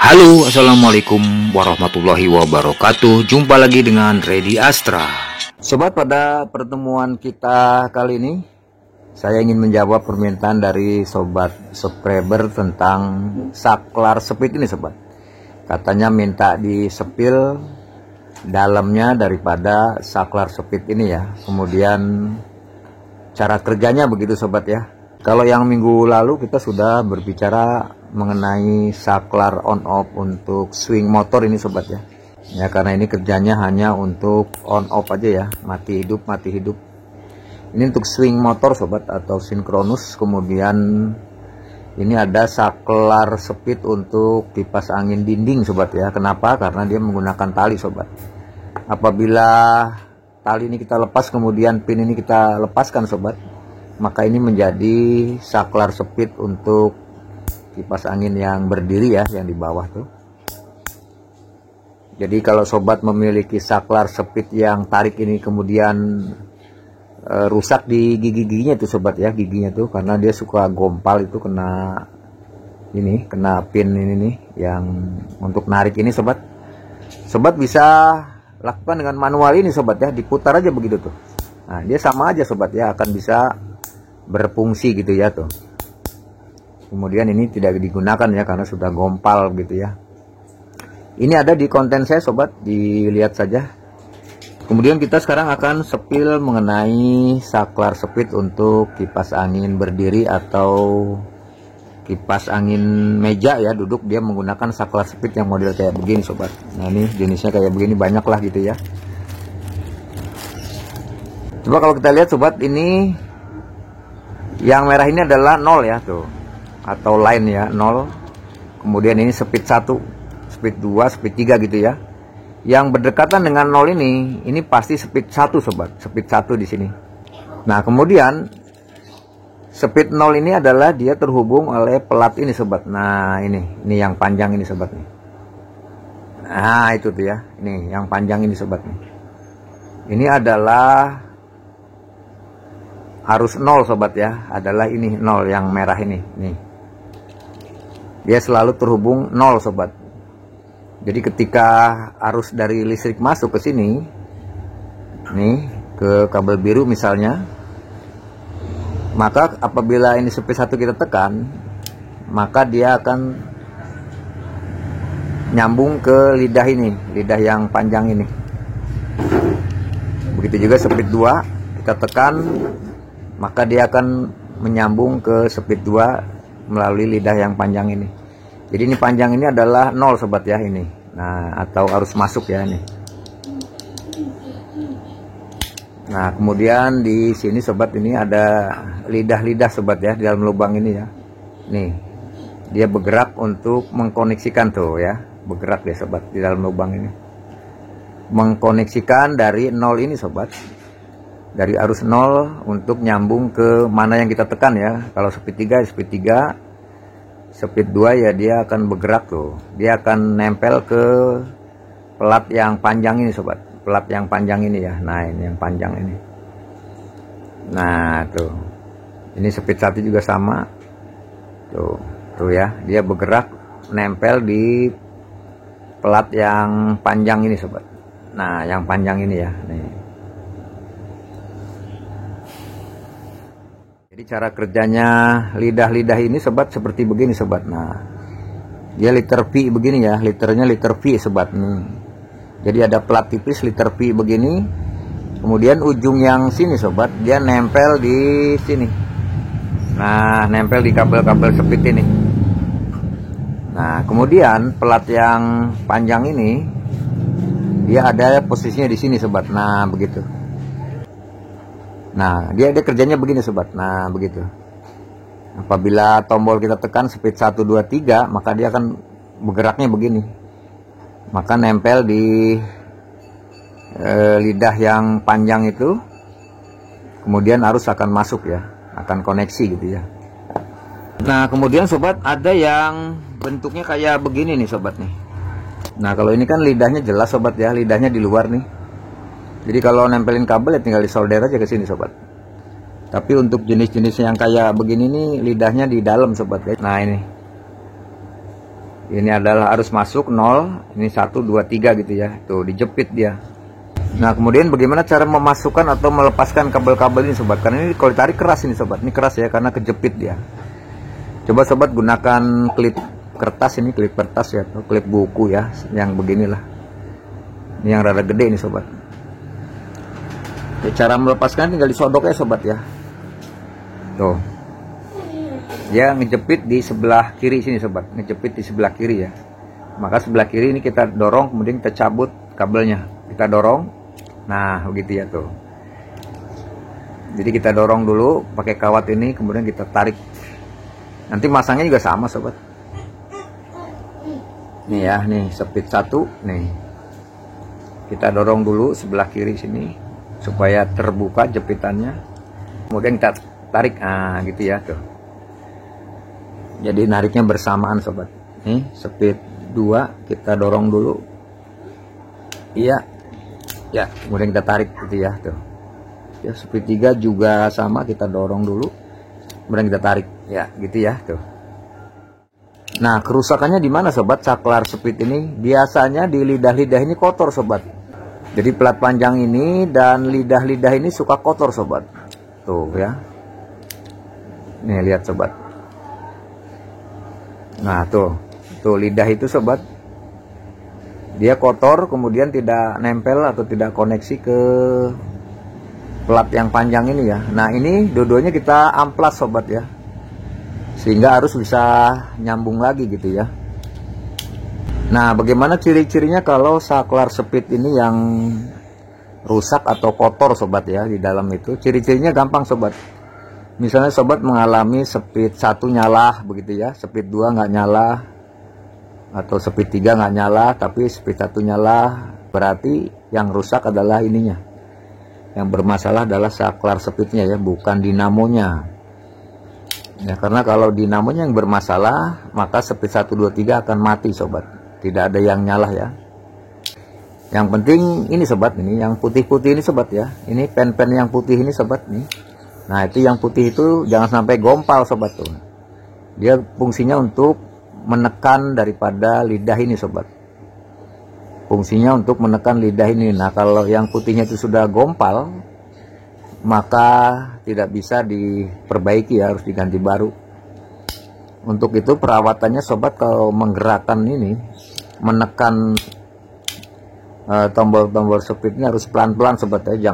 Halo, assalamualaikum warahmatullahi wabarakatuh. Jumpa lagi dengan Reddy Astra. Sobat, pada pertemuan kita kali ini saya ingin menjawab permintaan dari sobat subscriber tentang saklar speed ini, sobat. Katanya minta disepil dalamnya daripada saklar speed ini ya. Kemudian cara kerjanya begitu, sobat ya. Kalau yang minggu lalu kita sudah berbicara mengenai saklar on off untuk swing motor ini, sobat ya. Ya, karena ini kerjanya hanya untuk on off aja ya, mati hidup mati hidup. Ini untuk swing motor, sobat, atau sinkronus. Kemudian ini ada saklar speed untuk kipas angin dinding, sobat ya. Kenapa? Karena dia menggunakan tali, sobat. Apabila tali ini kita lepas, kemudian pin ini kita lepaskan, sobat, maka ini menjadi saklar speed untuk kipas angin yang berdiri ya, yang di bawah tuh. Jadi kalau sobat memiliki saklar speed yang tarik ini kemudian rusak di gigi-giginya itu, sobat ya, giginya tuh, karena dia suka gompal itu, kena ini, kena pin ini nih yang untuk narik ini, sobat. Sobat bisa lakukan dengan manual ini, sobat ya, diputar aja begitu tuh. Nah, dia sama aja, sobat ya, akan bisa berfungsi gitu ya tuh. Kemudian ini tidak digunakan ya karena sudah gompal gitu ya. Ini ada di konten saya, sobat, dilihat saja. Kemudian kita sekarang akan sepil mengenai saklar speed untuk kipas angin berdiri atau kipas angin meja ya, duduk. Dia menggunakan saklar speed yang model kayak begini, sobat. Nah, ini jenisnya kayak begini, banyak lah gitu ya. Coba kalau kita lihat, sobat, ini yang merah ini adalah 0 ya tuh, atau line ya, 0. Kemudian ini speed 1, speed 2, speed 3 gitu ya. Yang berdekatan dengan 0 ini pasti speed 1, sobat, speed 1 di sini. Nah, kemudian speed 0 ini adalah dia terhubung oleh pelat ini, sobat. Nah, ini yang panjang ini, sobat nih. Nah, itu tuh ya. Ini yang panjang ini, sobat nih. Ini adalah arus 0, sobat ya, adalah ini 0 yang merah ini nih. Dia selalu terhubung 0, sobat. Jadi ketika arus dari listrik masuk ke sini nih, ke kabel biru misalnya, maka apabila ini speed 1 kita tekan, maka dia akan nyambung ke lidah ini, lidah yang panjang ini. Begitu juga speed 2 kita tekan, maka dia akan menyambung ke speed 2 melalui lidah yang panjang ini. Jadi ini panjang ini adalah 0, sobat ya, ini. Nah, atau arus masuk ya ini. Nah, kemudian di sini, sobat, ini ada lidah-lidah, sobat ya, di dalam lubang ini ya. Nih, dia bergerak untuk mengkoneksikan tuh ya, bergerak ya, sobat, di dalam lubang ini. Mengkoneksikan dari 0 ini, sobat. Dari arus 0 untuk nyambung ke mana yang kita tekan ya. Kalau speed 3, speed 3, speed 2 ya dia akan bergerak tuh. Dia akan nempel ke pelat yang panjang ini, sobat. Pelat yang panjang ini ya. Nah, ini yang panjang ini. Nah, tuh. Ini speed 1 juga sama. Tuh ya, dia bergerak nempel di pelat yang panjang ini, sobat. Nah, yang panjang ini ya. Nih. Jadi cara kerjanya lidah-lidah ini, sobat, seperti begini, sobat. Nah, dia liter V begini ya, liternya liter V, sobat nih. Jadi ada plat tipis liter V begini. Kemudian ujung yang sini, sobat, dia nempel di sini. Nah, nempel di kabel-kabel speed ini. Nah, kemudian pelat yang panjang ini dia ada posisinya di sini, sobat. Nah, begitu. Nah, dia kerjanya begini, sobat. Nah, begitu. Apabila tombol kita tekan speed 1, 2, 3, maka dia akan bergeraknya begini. Maka nempel di lidah yang panjang itu. Kemudian arus akan masuk ya, akan koneksi gitu ya. Nah, kemudian, sobat, ada yang bentuknya kayak begini nih, sobat nih. Nah, kalau ini kan lidahnya jelas, sobat ya, lidahnya di luar nih. Jadi kalau nempelin kabel ya tinggal disolder aja ke sini, sobat. Tapi untuk jenis-jenis yang kayak begini nih lidahnya di dalam, sobat ya. Nah, ini. Ini adalah arus masuk 0, ini 1 2 3 gitu ya. Tuh dijepit dia. Nah, kemudian bagaimana cara memasukkan atau melepaskan kabel-kabel ini sobat? Karena ini kalau ditarik keras ini sobat. Ini keras ya karena kejepit dia. Coba sobat gunakan klip kertas, ini klip kertas ya, atau klip buku ya, yang beginilah. Ini yang rada gede ini sobat. Oke, cara melepaskan tinggal disodok ya sobat ya. Tuh. Dia ngejepit di sebelah kiri sini sobat, ngejepit di sebelah kiri ya. Maka sebelah kiri ini kita dorong, kemudian kita cabut kabelnya, kita dorong. Nah begitu ya tuh. Jadi kita dorong dulu pakai kawat ini, kemudian kita tarik. Nanti masangnya juga sama sobat. Nih ya, nih speed 1 nih. Kita dorong dulu sebelah kiri sini supaya terbuka jepitannya. Kemudian kita tarik, nah gitu ya tuh. Jadi nariknya bersamaan sobat. Nih speed 2 kita dorong dulu. Iya. Ya, kemudian kita tarik gitu ya tuh. Ya, speed 3 juga sama, kita dorong dulu. Kemudian kita tarik. Ya, gitu ya tuh. Nah, kerusakannya di mana sobat? Saklar speed ini biasanya di lidah-lidah ini kotor sobat. Jadi plat panjang ini dan lidah-lidah ini suka kotor sobat. Tuh ya. Nih lihat sobat. Nah tuh lidah itu sobat, dia kotor, kemudian tidak nempel atau tidak koneksi ke plat yang panjang ini ya. Nah ini dua-duanya kita amplas sobat ya, sehingga harus bisa nyambung lagi gitu ya. Nah bagaimana ciri-cirinya kalau saklar speed ini yang rusak atau kotor sobat ya di dalam itu? Ciri-cirinya gampang sobat. Misalnya sobat mengalami speed 1 nyala begitu ya, speed 2 nggak nyala, atau speed 3 nggak nyala, tapi speed 1 nyala, berarti yang rusak adalah ininya. Yang bermasalah adalah saklar speednya ya, bukan dinamonya. Ya, karena kalau dinamonya yang bermasalah, maka speed 1, 2, 3 akan mati sobat. Tidak ada yang nyala ya. Yang penting ini sobat, ini yang putih-putih ini sobat ya. Ini pen-pen yang putih ini sobat nih. Nah itu yang putih itu jangan sampai gompal sobat tuh. Dia fungsinya untuk menekan daripada lidah ini sobat. Fungsinya untuk menekan lidah ini. Nah kalau yang putihnya itu sudah gompal, maka tidak bisa diperbaiki ya, harus diganti baru. Untuk itu perawatannya sobat, kalau menggerakkan ini, menekan tombol-tombol speednya harus pelan-pelan sobat ya,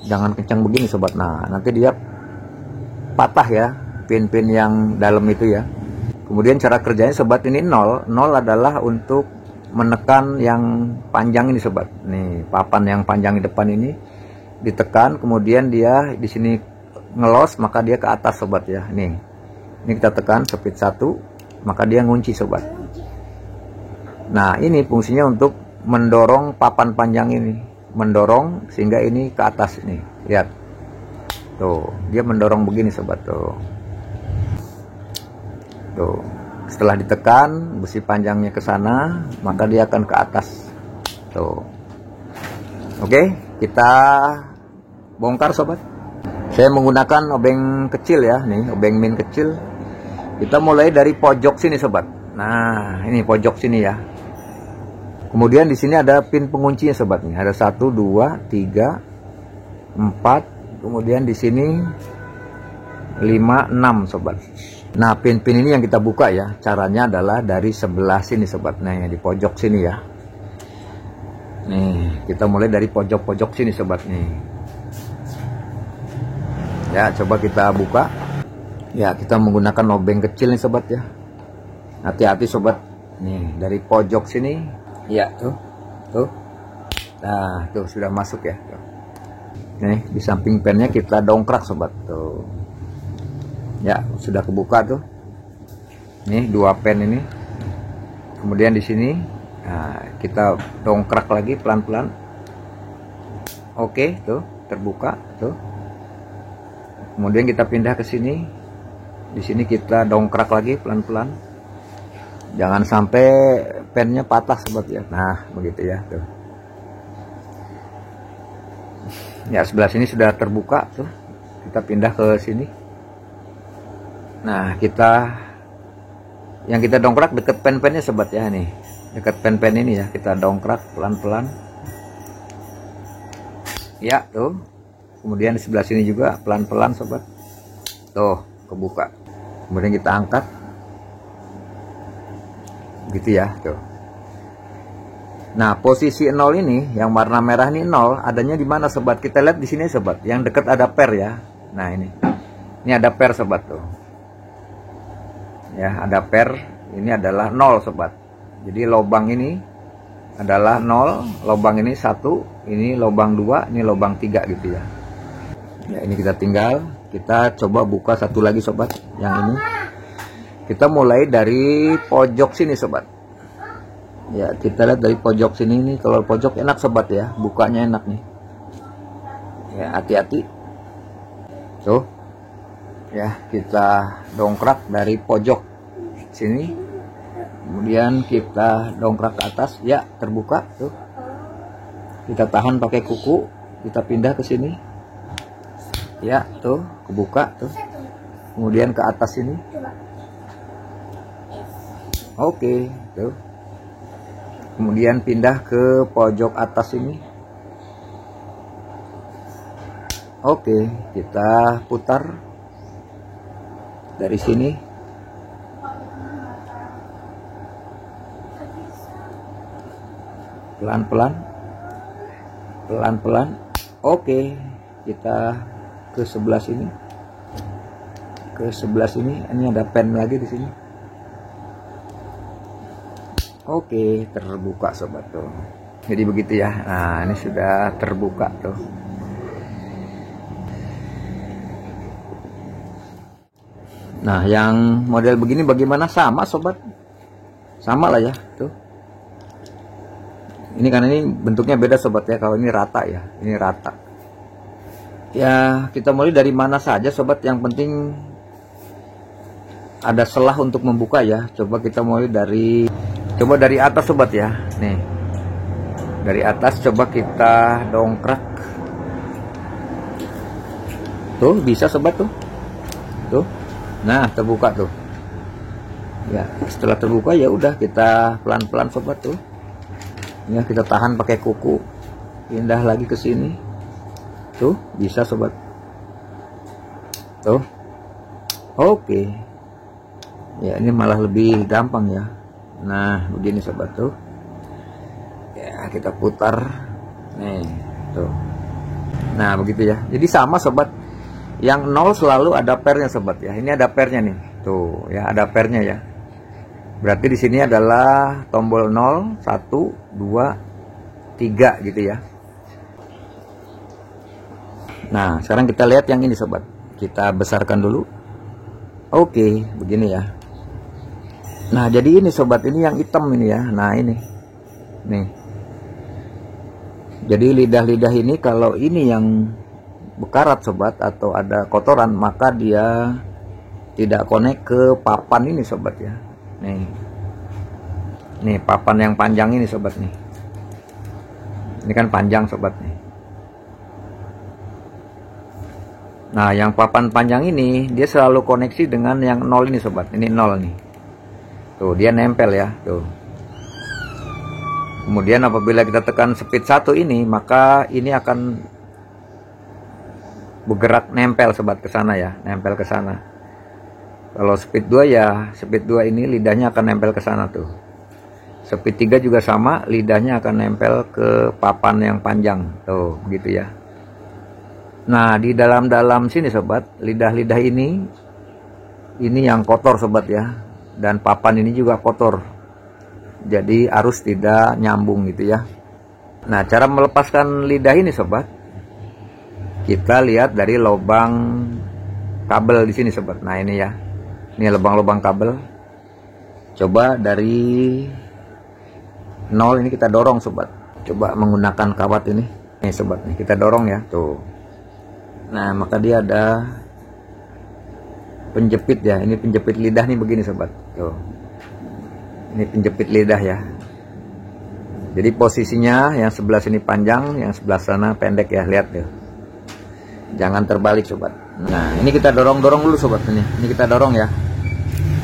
jangan kencang begini sobat. Nah nanti dia patah ya pin-pin yang dalam itu ya. Kemudian cara kerjanya sobat, ini 0 adalah untuk menekan yang panjang ini sobat. Nih papan yang panjang di depan ini ditekan, kemudian dia di sini ngelos, maka dia ke atas sobat ya. Nih ini kita tekan speed 1, maka dia ngunci sobat. Nah ini fungsinya untuk mendorong papan panjang ini, mendorong sehingga ini ke atas nih, lihat tuh, dia mendorong begini sobat tuh. Setelah ditekan besi panjangnya ke sana, maka dia akan ke atas tuh. Oke, kita bongkar sobat. Saya menggunakan obeng kecil ya, nih obeng min kecil. Kita mulai dari pojok sini sobat. Nah ini pojok sini ya. Kemudian di sini ada pin penguncinya sobat nih. Ada 1, 2, 3, 4. Kemudian di sini 5, 6 sobat. Nah pin-pin ini yang kita buka ya. Caranya adalah dari sebelah sini sobat. Nah di pojok sini ya. Nih kita mulai dari pojok-pojok sini sobat nih. Ya coba kita buka. Ya kita menggunakan obeng kecil nih sobat ya. Hati-hati sobat. Nih dari pojok sini. Ya tuh. Nah tuh sudah masuk ya tuh. Nih di samping pennya kita dongkrak sobat tuh. Ya sudah kebuka tuh. Nih 2 pen ini. Kemudian di sini nah, kita dongkrak lagi pelan-pelan. Oke tuh terbuka tuh. Kemudian kita pindah ke sini. Di sini kita dongkrak lagi pelan-pelan. Jangan sampai pennya patah sobat ya. Nah begitu ya tuh. Ya sebelah sini sudah terbuka tuh. Kita pindah ke sini. Nah kita Yang kita dongkrak deket pen-pennya sobat ya, nih deket pen-pen ini ya, kita dongkrak pelan-pelan ya tuh. Kemudian di sebelah sini juga pelan-pelan sobat, tuh kebuka. Kemudian kita angkat gitu ya tuh. Nah, posisi 0 ini yang warna merah ini 0 adanya di mana sobat? Kita lihat di sini sobat, yang dekat ada per ya. Nah, ini ada per sobat tuh ya, ada per, ini adalah 0 sobat. Jadi lubang ini adalah 0, lubang ini 1, ini lubang 2, ini lubang 3 gitu ya. Ya, ini kita tinggal, kita coba buka satu lagi sobat. Yang ini kita mulai dari pojok sini sobat. Ya, kita lihat dari pojok sini nih. Kalau pojok enak sobat ya, bukanya enak nih. Ya, hati-hati. Tuh. Ya, kita dongkrak dari pojok sini. Kemudian kita dongkrak ke atas, ya terbuka tuh. Kita tahan pakai kuku, kita pindah ke sini. Ya, tuh, kebuka tuh. Kemudian ke atas sini. Oke, tuh. Kemudian pindah ke pojok atas ini. Oke, kita putar dari sini. Pelan-pelan. Pelan-pelan. Oke, kita ke sebelah sini. Ke sebelah sini, ini ada pen lagi di sini. Oke, terbuka sobat tuh. Jadi begitu ya. Nah, ini sudah terbuka tuh. Nah, yang model begini bagaimana? Sama sobat, sama lah ya tuh. Ini karena ini bentuknya beda sobat ya. Kalau ini rata ya, ini rata ya. Kita mulai dari mana saja sobat, yang penting ada selah untuk membuka ya. Coba kita mulai dari atas sobat ya. Nih, dari atas coba kita dongkrak tuh, bisa sobat tuh. Nah, terbuka tuh ya. Setelah terbuka ya udah, kita pelan-pelan sobat tuh ya. Kita tahan pakai kuku, pindah lagi ke sini tuh, bisa sobat tuh. Oke ya, ini malah lebih gampang ya. Nah, begini sobat tuh ya, kita putar nih tuh. Nah, begitu ya. Jadi sama sobat, yang 0 selalu ada pernya sobat ya. Ini ada pernya nih tuh ya, ada pernya ya. Berarti di sini adalah tombol 0, 1, 2, 3 gitu ya. Nah, sekarang kita lihat yang ini sobat. Kita besarkan dulu. Oke, begini ya. Nah, jadi ini sobat, ini yang hitam ini ya. Nah, ini nih. Jadi lidah-lidah ini kalau ini yang bekarat sobat, atau ada kotoran, maka dia tidak connect ke papan ini sobat ya. Nih papan yang panjang ini sobat nih. Ini kan panjang sobat nih. Nah, yang papan panjang ini dia selalu koneksi dengan yang 0 ini sobat. Ini 0 nih. Tuh, dia nempel ya, tuh. Kemudian apabila kita tekan speed 1 ini, maka ini akan bergerak nempel sobat ke sana ya, nempel ke sana. Kalau speed 2 ya, speed 2 ini lidahnya akan nempel ke sana tuh. Speed 3 juga sama, lidahnya akan nempel ke papan yang panjang tuh, gitu ya. Nah, di dalam sini sobat, lidah-lidah ini yang kotor sobat ya. Dan papan ini juga kotor, jadi arus tidak nyambung gitu ya. Nah, cara melepaskan lidah ini sobat, kita lihat dari lubang kabel di sini sobat. Nah, ini ya, ini lubang-lubang kabel. Coba dari 0 ini kita dorong sobat. Coba menggunakan kawat ini sobat, nih kita dorong ya tuh. Nah, maka dia ada penjepit ya. Ini penjepit lidah nih, begini sobat tuh. Ini penjepit lidah ya. Jadi posisinya yang sebelah sini panjang, yang sebelah sana pendek ya, lihat tuh. Jangan terbalik sobat. Nah, ini kita dorong dulu sobat ini. Ini kita dorong ya.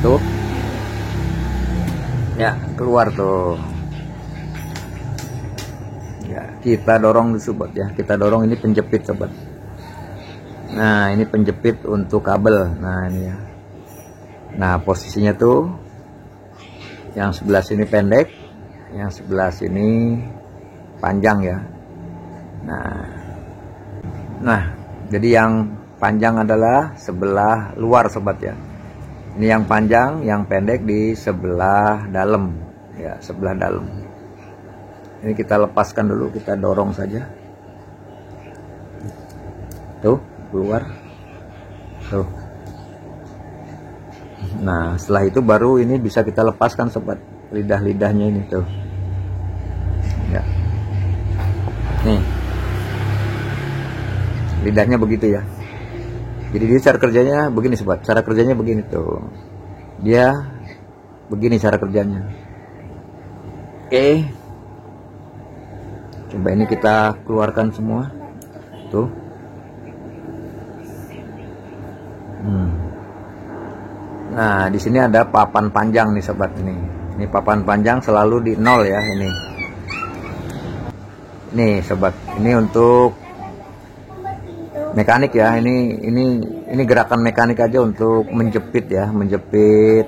Tuh. Ya, keluar tuh. Ya, kita dorong dulu sobat ya. Kita dorong, ini penjepit sobat. Nah, ini penjepit untuk kabel. Nah, ini ya. Nah, posisinya tuh yang sebelah sini pendek, yang sebelah sini panjang ya. Nah, jadi yang panjang adalah sebelah luar sobat ya. Ini yang panjang, yang pendek di sebelah dalam ya, sebelah dalam. Ini kita lepaskan dulu, kita dorong saja. Tuh, keluar. Tuh. Nah, setelah itu baru ini bisa kita lepaskan sobat, lidah-lidahnya ini tuh. Ya. Nih. Lidahnya begitu ya. Jadi dia cara kerjanya begini sobat, cara kerjanya begini tuh. Dia begini cara kerjanya. Oke. Coba ini kita keluarkan semua. Tuh. Nah, di sini ada papan panjang nih sobat ini. Ini papan panjang selalu di 0 ya ini. Nih sobat, ini untuk mekanik ya. Ini gerakan mekanik aja untuk menjepit ya, menjepit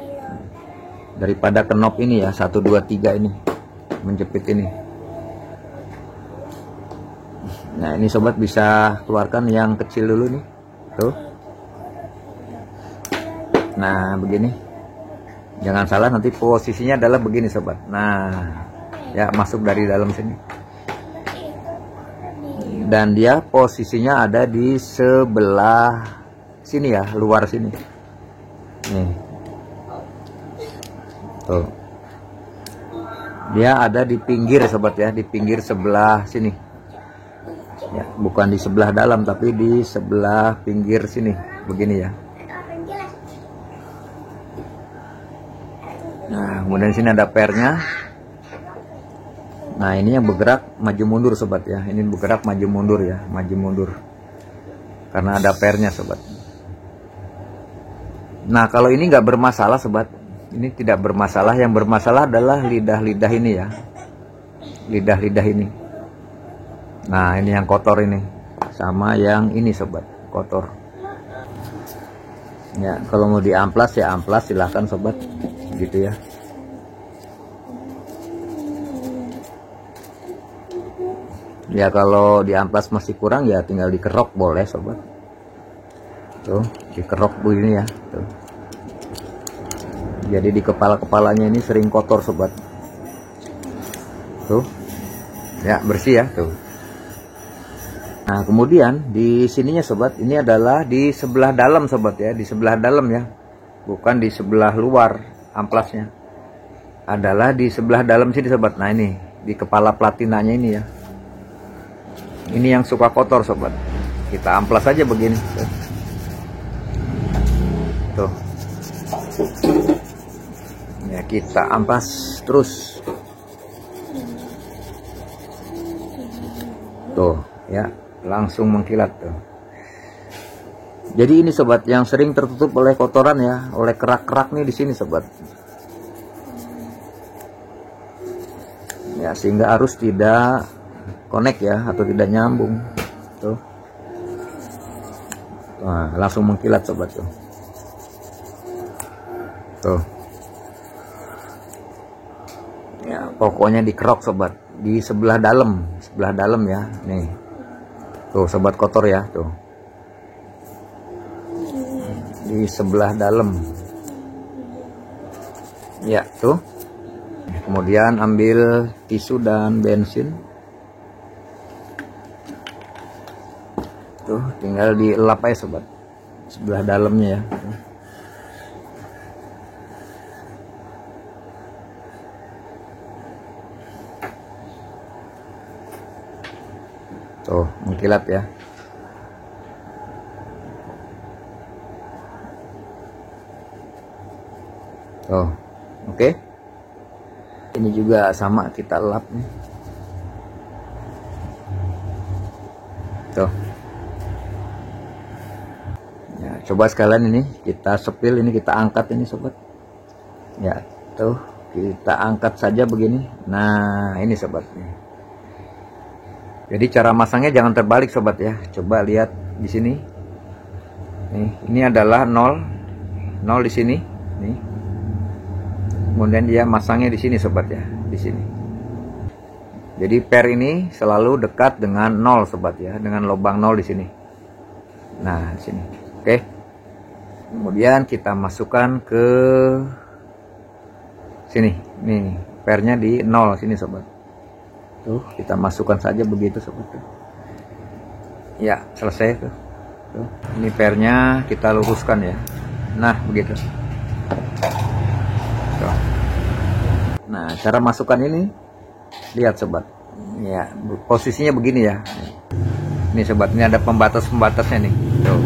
daripada knop ini ya, 1 2 3 ini. Menjepit ini. Nah, ini sobat bisa keluarkan yang kecil dulu nih. Tuh. Nah, begini. Jangan salah, nanti posisinya adalah begini sobat. Nah, ya masuk dari dalam sini. Dan dia posisinya ada di sebelah sini ya, luar sini. Nih. Tuh. Dia ada di pinggir sobat ya, di pinggir sebelah sini. Ya, bukan di sebelah dalam tapi di sebelah pinggir sini. Begini ya. Nah, kemudian sini ada pernya. Nah, ini yang bergerak maju mundur sobat ya. Ini bergerak maju mundur ya, maju mundur. Karena ada pernya sobat. Nah, kalau ini nggak bermasalah sobat. Ini tidak bermasalah. Yang bermasalah adalah lidah-lidah ini ya. Lidah-lidah ini. Nah, ini yang kotor ini. Sama yang ini sobat, kotor. Ya, kalau mau diamplas ya amplas, silahkan sobat. Gitu ya. Ya, kalau di amplas masih kurang ya tinggal dikerok boleh sobat. Tuh, dikerok begini ya. Tuh. Jadi di kepala-kepalanya ini sering kotor sobat. Tuh. Ya, bersih ya, tuh. Nah, kemudian di sininya sobat, ini adalah di sebelah dalam sobat ya, di sebelah dalam ya. Bukan di sebelah luar amplasnya. Adalah di sebelah dalam sini sobat. Nah, ini di kepala platinanya ini ya. Ini yang suka kotor sobat. Kita amplas aja begini. Tuh. Ya, kita amplas terus. Tuh, ya, langsung mengkilat tuh. Jadi ini sobat yang sering tertutup oleh kotoran ya, oleh kerak-kerak nih di sini sobat. Ya, sehingga arus tidak connect ya, atau tidak nyambung. Tuh. Nah, langsung mengkilat sobat tuh. Tuh. Ya, pokoknya dikerok sobat, di sebelah dalam ya. Nih. Tuh sobat, kotor ya, tuh. Di sebelah dalam. Ya, tuh. Kemudian ambil tisu dan bensin. Tuh, tinggal dielap aja sobat, sebelah dalamnya ya. Tuh, mengkilat ya. Tuh, oke. Ini juga sama, kita lap nih. Tuh. Coba sekalian ini kita sepil, ini kita angkat ini sobat ya. Tuh, kita angkat saja begini. Nah, ini sobat. Jadi cara masangnya jangan terbalik sobat ya. Coba lihat di sini. Nih, ini adalah 0 di sini. Nih. Kemudian dia masangnya di sini sobat ya, di sini. Jadi per ini selalu dekat dengan 0 sobat ya, dengan lubang 0 di sini. Nah, di sini. Oke. Kemudian kita masukkan ke sini. Nih, pernya di 0 sini sobat. Tuh, kita masukkan saja begitu sobat. Ya, selesai tuh. Tuh, ini pernya kita luruskan ya. Nah, begitu. Tuh. Nah, cara masukkan ini lihat sobat. Ya, posisinya begini ya. Ini sobat, ini ada pembatas-pembatasnya nih. Tuh.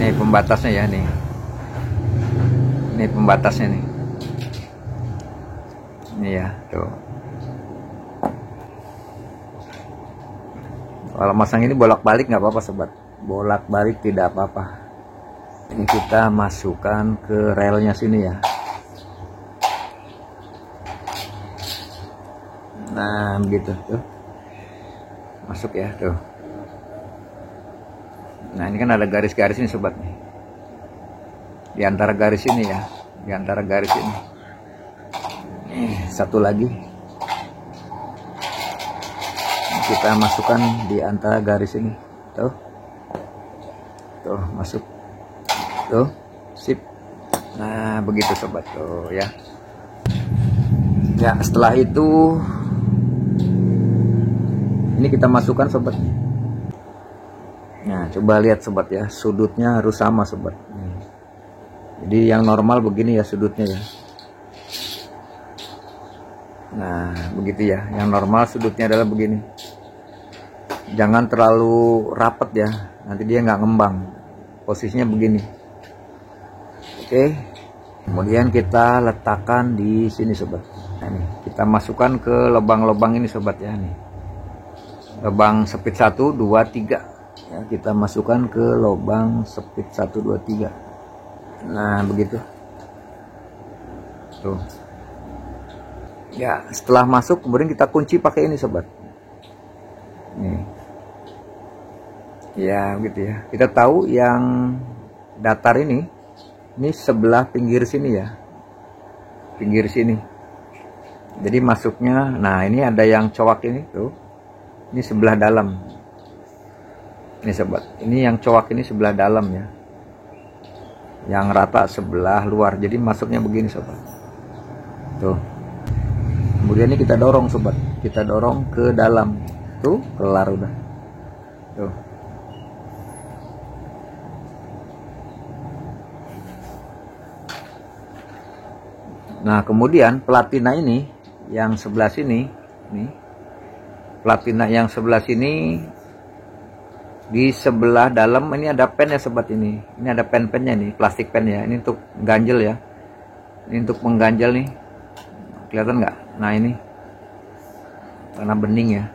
Ini pembatasnya ya nih. Ini pembatasnya nih. Ini ya, tuh. Kalau masang ini bolak-balik nggak apa-apa sobat. Bolak-balik tidak apa-apa. Ini kita masukkan ke relnya sini ya. Nah, begitu tuh. Masuk ya, tuh. Nah, ini kan ada garis-garis ini sobat nih. Di antara garis ini ya, di antara garis ini. Satu lagi. Kita masukkan di antara garis ini. Tuh. Tuh, masuk. Tuh, sip. Nah, begitu sobat tuh ya. Ya, setelah itu ini kita masukkan sobat. Nah, coba lihat sobat ya, sudutnya harus sama sobat. Jadi yang normal begini ya sudutnya ya. Nah, begitu ya. Yang normal sudutnya adalah begini. Jangan terlalu rapat ya, nanti dia nggak ngembang. Posisinya begini. Oke. Kemudian kita letakkan di sini sobat. Nah, ini kita masukkan ke lubang-lubang ini sobat ya nih. Lubang sepit 1, 2, 3. Ya, kita masukkan ke lubang sepit 1, 2, 3. Nah, begitu. Tuh. Ya, setelah masuk kemudian kita kunci pakai ini sobat. Nih. Ya, gitu ya. Kita tahu yang datar ini sebelah pinggir sini ya. Pinggir sini. Jadi masuknya, nah ini ada yang cowak ini tuh. Ini sebelah dalam. Ini sobat. Ini yang cowak ini sebelah dalam ya. Yang rata sebelah luar. Jadi masuknya begini sobat. Tuh. Kemudian ini kita dorong sobat. Kita dorong ke dalam. Tuh, kelar udah. Tuh. Nah, kemudian platina ini yang sebelah sini, nih. Platina yang sebelah sini di sebelah dalam ini ada pen ya sobat ini. Ini ada pen-pennya nih, plastik pen ya. Ini untuk ganjel ya. Ini untuk mengganjel nih. Kelihatan nggak? Nah, ini karena bening ya.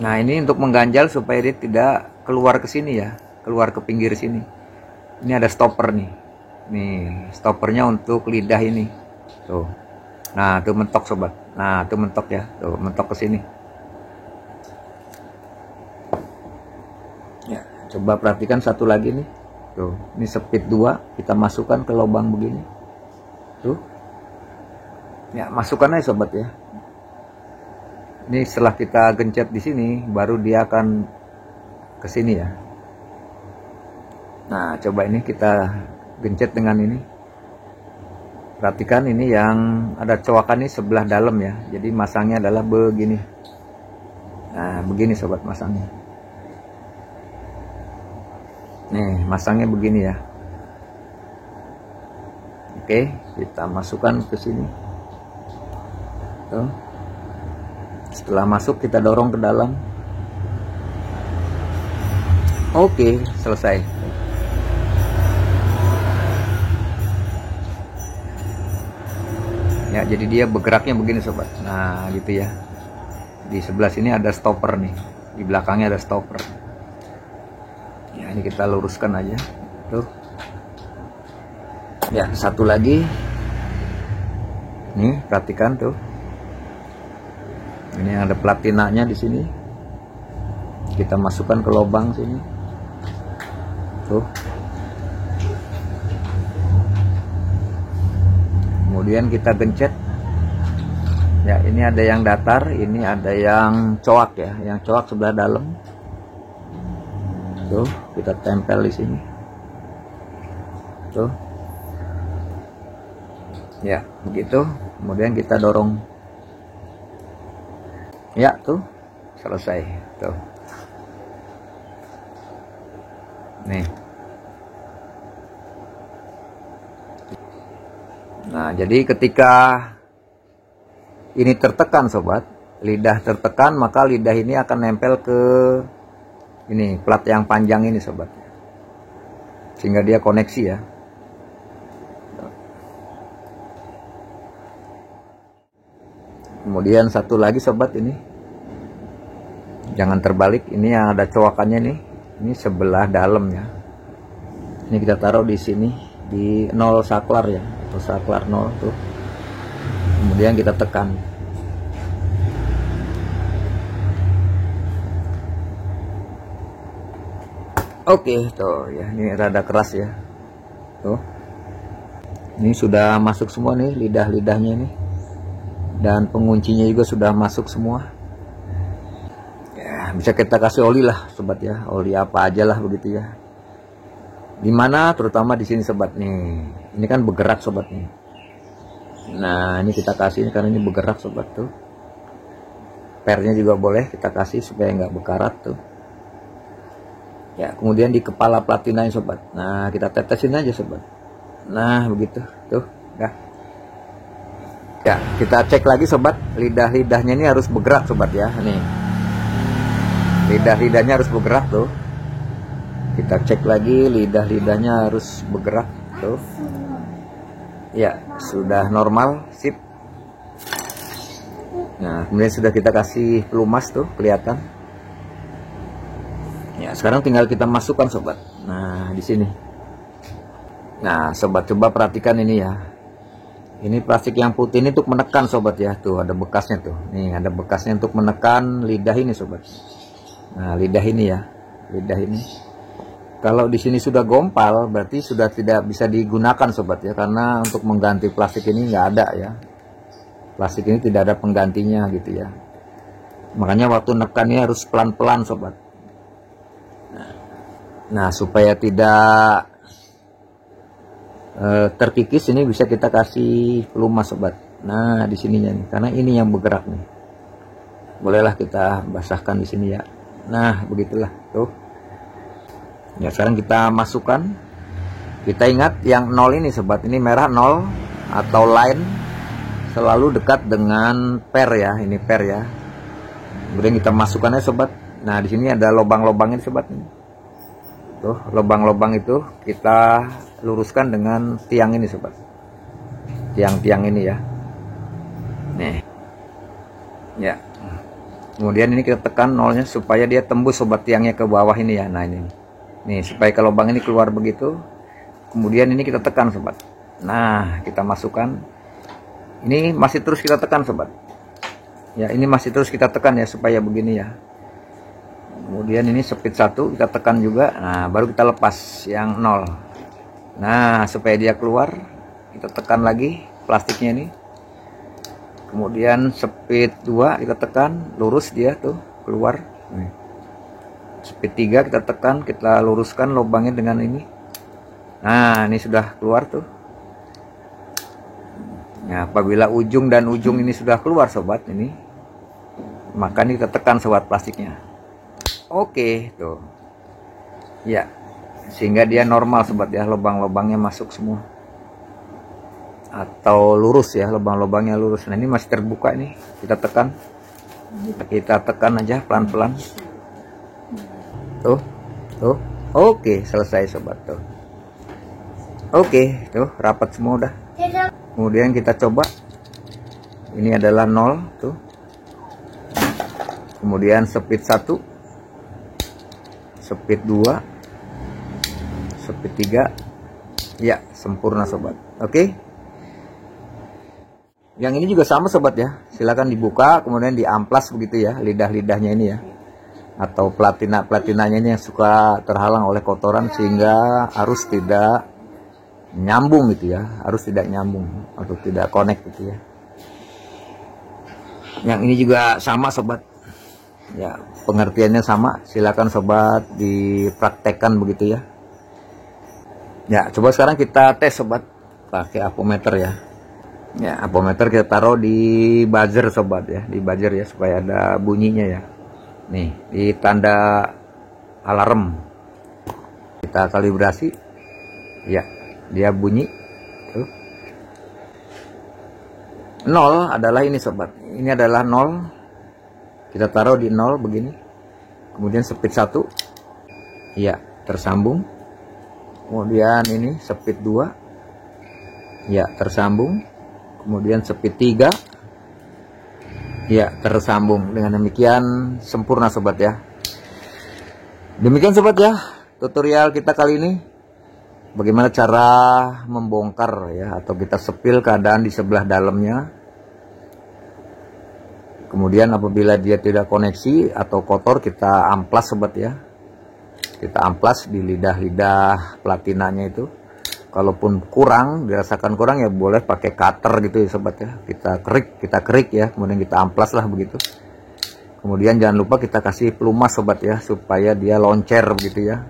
Nah, ini untuk mengganjal supaya dia tidak keluar ke sini ya, keluar ke pinggir sini. Ini ada stopper nih. Nih, stoppernya untuk lidah ini. Tuh. Nah, tuh mentok sobat. Nah, tuh mentok ya. Tuh, mentok ke sini. Ya, coba perhatikan satu lagi nih. Tuh, ini speed 2, kita masukkan ke lubang begini. Tuh. Ya, masukkan aja sobat ya. Ini setelah kita gencet di sini, baru dia akan ke sini ya. Nah, coba ini kita gencet dengan ini. Perhatikan ini yang ada cowakan ini sebelah dalam ya. Jadi masangnya adalah begini. Nah, begini sobat masangnya. Nih, masangnya begini ya. Oke, kita masukkan ke sini. Tuh. Setelah masuk kita dorong ke dalam. Oke, selesai. Ya, jadi dia bergeraknya begini sobat. Nah, gitu ya. Di sebelah sini ada stopper nih. Di belakangnya ada stopper. Ya, ini kita luruskan aja. Tuh. Ya, satu lagi. Nih, perhatikan tuh. Ini ada platinanya di sini. Kita masukkan ke lubang sini. Tuh. Kemudian kita gencet. Ya, ini ada yang datar, ini ada yang coak ya. Yang coak sebelah dalam. Tuh, kita tempel di sini. Tuh. Ya, begitu. Kemudian kita dorong. Ya, tuh. Selesai. Tuh. Nih. Nah, jadi ketika ini tertekan sobat, lidah tertekan, maka lidah ini akan nempel ke ini plat yang panjang ini sobat, sehingga dia koneksi ya. Kemudian satu lagi sobat, ini jangan terbalik, ini yang ada coakannya nih, ini sebelah dalam ya. Ini kita taruh di sini di 0 saklar ya, atau saklar 0 tuh. Kemudian kita tekan. Oke, tuh ya, ini rada keras ya. Tuh. Ini sudah masuk semua nih lidah-lidahnya ini. Dan penguncinya juga sudah masuk semua. Ya, bisa kita kasih oli lah sobat ya. Oli apa aja lah begitu ya. Dimana terutama di sini sobat nih. Ini kan bergerak sobat nih. Nah, ini kita kasih karena ini bergerak sobat tuh. Pernya juga boleh kita kasih supaya nggak berkarat tuh. Ya, kemudian di kepala platinanya sobat. Nah, kita tetesin aja sobat. Nah, begitu tuh. Ya, kita cek lagi sobat. Lidah-lidahnya ini harus bergerak sobat ya. Nih. Lidah-lidahnya harus bergerak tuh. Kita cek lagi lidah-lidahnya harus bergerak tuh. Ya, sudah normal, sip. Nah, kemudian sudah kita kasih pelumas tuh, kelihatan. Ya, sekarang tinggal kita masukkan sobat. Nah, di sini. Nah, sobat coba perhatikan ini ya. Ini plastik yang putih ini untuk menekan sobat ya. Tuh, ada bekasnya tuh. Nih, ada bekasnya untuk menekan lidah ini sobat. Nah, lidah ini ya. Lidah ini. Kalau di sini sudah gompal, berarti sudah tidak bisa digunakan sobat ya, karena untuk mengganti plastik ini nggak ada ya. Plastik ini tidak ada penggantinya gitu ya. Makanya waktu nekannya harus pelan-pelan sobat. Nah, supaya tidak terkikis, ini bisa kita kasih pelumas sobat. Nah, di sininya nih, karena ini yang bergerak nih. Bolehlah kita basahkan di sini ya. Nah, begitulah tuh. Ya, sekarang kita masukkan. Kita ingat yang 0 ini sobat, ini merah 0 atau line selalu dekat dengan per ya, ini per ya. Kemudian kita masukkannya sobat. Nah, di sini ada lubang-lubangnya sobat. Tuh, lubang-lubang itu kita luruskan dengan tiang ini sobat. Tiang-tiang ini ya. Nih. Ya. Kemudian ini kita tekan 0-nya supaya dia tembus sobat tiangnya ke bawah ini ya. Nah, ini. Nih, supaya ke lubang ini keluar begitu. Kemudian ini kita tekan sobat. Nah, kita masukkan. Ini masih terus kita tekan sobat. Ya, ini masih terus kita tekan ya supaya begini ya. Kemudian ini speed 1 kita tekan juga. Nah, baru kita lepas yang 0. Nah, supaya dia keluar, kita tekan lagi plastiknya ini. Kemudian speed 2 kita tekan, lurus dia tuh keluar. Nih. Speed 3 kita tekan, kita luruskan lubangnya dengan ini. Nah, ini sudah keluar tuh. Nah, apabila ujung dan ujung ini sudah keluar sobat ini, maka ini kita tekan sobat plastiknya. Oke, tuh. Ya, sehingga dia normal sobat ya, lubang-lubangnya masuk semua. Atau lurus ya, lubang-lubangnya lurus. Nah, ini masih terbuka nih, kita tekan. Kita tekan aja pelan-pelan. Tuh. Oke, selesai sobat tuh. Oke, tuh rapat semua udah. Kemudian kita coba. Ini adalah 0 tuh. Kemudian speed 1. Speed 2. Speed 3. Ya, sempurna sobat. Oke. Yang ini juga sama sobat ya, silakan dibuka kemudian diamplas begitu ya, lidah-lidahnya ini ya, atau platinanya ini yang suka terhalang oleh kotoran sehingga arus tidak nyambung gitu ya, arus tidak nyambung atau tidak connect gitu ya. Yang ini juga sama sobat ya, pengertiannya sama, silakan sobat dipraktekkan begitu ya. Ya, coba sekarang kita tes sobat pakai apometer ya. Ya, apometer kita taruh di buzzer sobat ya, di buzzer ya supaya ada bunyinya ya. Nih, di tanda alarm. Kita kalibrasi. Ya, dia bunyi. Tuh. 0 adalah ini sobat. Ini adalah 0. Kita taruh di 0 begini. Kemudian speed 1. Ya, tersambung. Kemudian ini speed 2. Ya, tersambung. Kemudian speed 3. Ya, tersambung. Dengan demikian sempurna sobat ya. Demikian sobat ya, tutorial kita kali ini. Bagaimana cara membongkar ya, atau kita sepil keadaan di sebelah dalamnya. Kemudian apabila dia tidak koneksi atau kotor, kita amplas sobat ya. Kita amplas di lidah-lidah platinanya itu. Kalaupun kurang, dirasakan kurang ya boleh pakai cutter gitu ya sobat ya. Kita kerik ya, kemudian kita amplas lah begitu. Kemudian jangan lupa kita kasih pelumas sobat ya, supaya dia loncer begitu ya.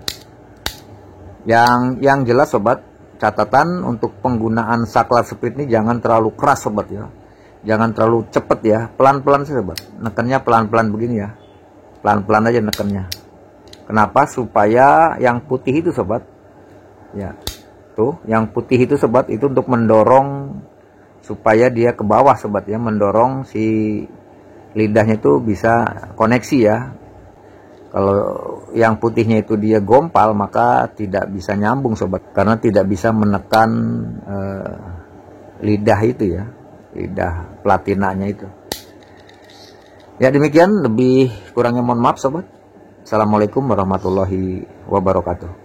Yang jelas sobat, catatan untuk penggunaan saklar speed ini jangan terlalu keras sobat ya. Jangan terlalu cepet ya, pelan-pelan sih sobat. Nekennya pelan-pelan begini ya. Pelan-pelan aja nekennya. Kenapa? Supaya yang putih itu sobat ya. Tuh, yang putih itu sobat, itu untuk mendorong supaya dia ke bawah sobat ya, mendorong si lidahnya itu bisa koneksi ya. Kalau yang putihnya itu dia gompal, maka tidak bisa nyambung sobat, karena tidak bisa menekan lidah itu ya, lidah platinanya itu. Ya demikian, lebih kurangnya mohon maaf sobat. Assalamualaikum warahmatullahi wabarakatuh.